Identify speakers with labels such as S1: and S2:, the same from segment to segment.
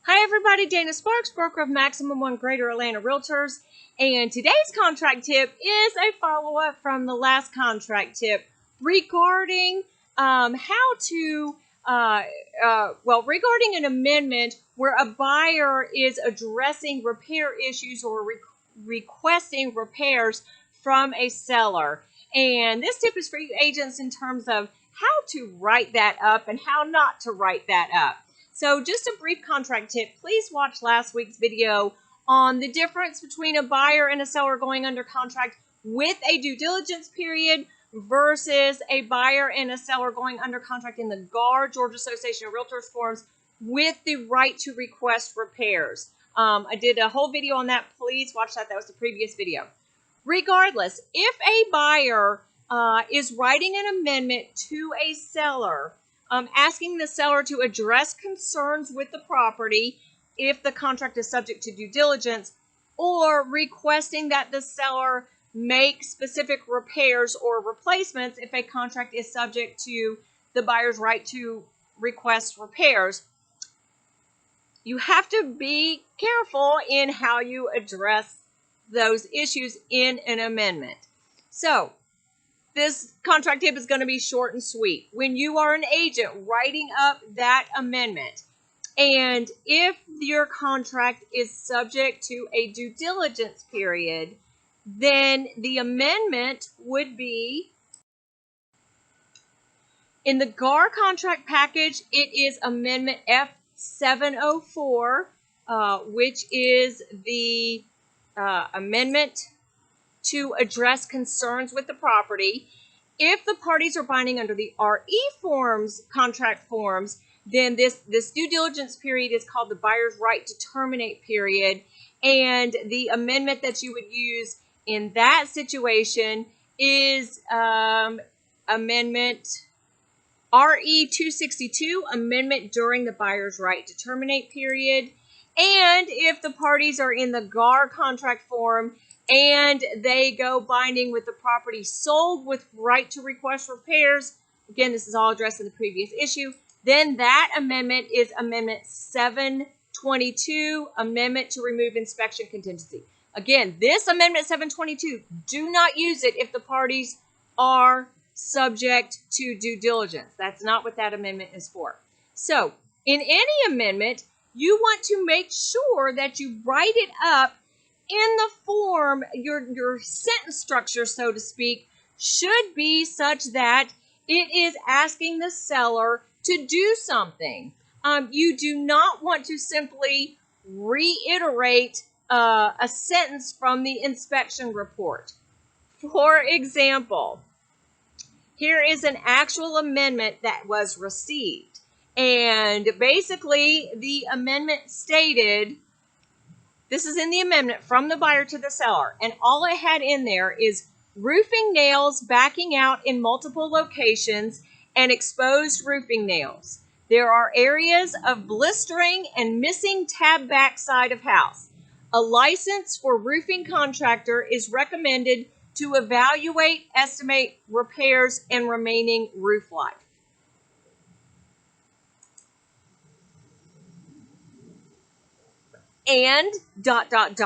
S1: Hi everybody, Dana Sparks, broker of Maximum One Greater Atlanta Realtors, and today's contract tip is a follow-up from the last contract tip regarding regarding an amendment where a buyer is addressing repair issues or requesting repairs from a seller. And this tip is for you agents in terms of how to write that up and how not to write that up. So just a brief contract tip, please watch last week's video on the difference between a buyer and a seller going under contract with a due diligence period versus a buyer and a seller going under contract in the GAR, Georgia Association of Realtors forms, with the right to request repairs. I did a whole video on that. Please watch that. That was the previous video. Regardless, if a buyer is writing an amendment to a seller, asking the seller to address concerns with the property if the contract is subject to due diligence, or requesting that the seller make specific repairs or replacements if a contract is subject to the buyer's right to request repairs, you have to be careful in how you address those issues in an amendment. So, this contract tip is going to be short and sweet. When you are an agent writing up that amendment, and if your contract is subject to a due diligence period, then the amendment would be, in the GAR contract package, it is Amendment F704, which is the amendment to address concerns with the property. If the parties are binding under the RE forms, contract forms, then this due diligence period is called the buyer's right to terminate period. And the amendment that you would use in that situation is Amendment RE 262, amendment during the buyer's right to terminate period. And if the parties are in the GAR contract form, and they go binding with the property sold with right to request repairs, again, this is all addressed in the previous issue, then that amendment is Amendment 722, Amendment to remove inspection contingency. Again, this Amendment 722, do not use it if the parties are subject to due diligence. That's not what that amendment is for. So, in any amendment, you want to make sure that you write it up in the form, your sentence structure, so to speak, should be such that it is asking the seller to do something. You do not want to simply reiterate a sentence from the inspection report. For example, here is an actual amendment that was received. And basically, the amendment stated, this is in the amendment from the buyer to the seller, and all it had in there is roofing nails backing out in multiple locations and exposed roofing nails. There are areas of blistering and missing tab back side of house. A license for roofing contractor is recommended to evaluate, estimate repairs, and remaining roof life. And ... That's what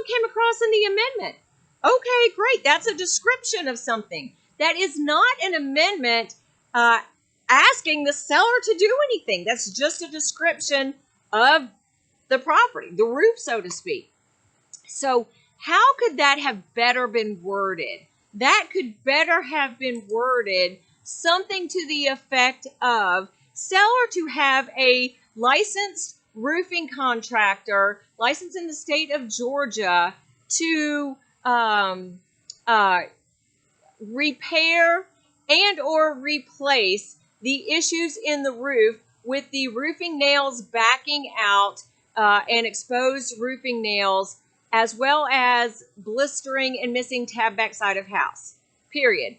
S1: came across in the amendment. Okay, great. That's a description of something. That is not an amendment asking the seller to do anything. That's just a description of the property, the roof, so to speak. So how could that have better been worded? That could better have been worded something to the effect of seller to have a licensed roofing contractor, licensed in the state of Georgia, to repair and or replace the issues in the roof with the roofing nails backing out and exposed roofing nails, as well as blistering and missing tab back side of house, period.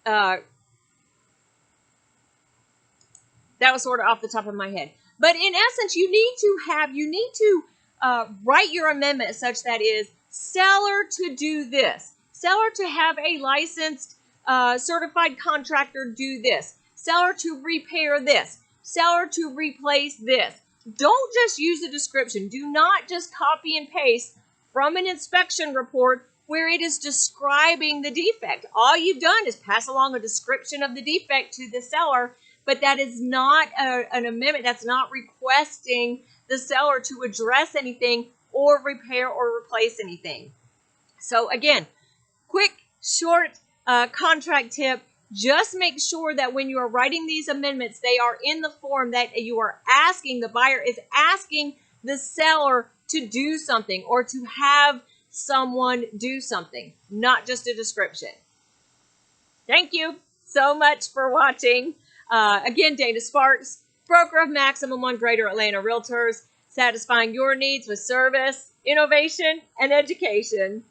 S1: That was sort of off the top of my head. But in essence, you need to write your amendment such that is seller to do this, seller to have a licensed certified contractor do this, seller to repair this, seller to replace this, don't just use a description. Do not just copy and paste from an inspection report where it is describing the defect. All you've done is pass along a description of the defect to the seller, but that is not an amendment. That's not requesting the seller to address anything or repair or replace anything. So again, quick, short contract tip. Just make sure that when you are writing these amendments, they are in the form that you are asking, the buyer is asking the seller to do something or to have someone do something, not just a description. Thank you so much for watching. Again, Dana Sparks, broker of Maximum One Greater Atlanta Realtors, satisfying your needs with service, innovation, and education.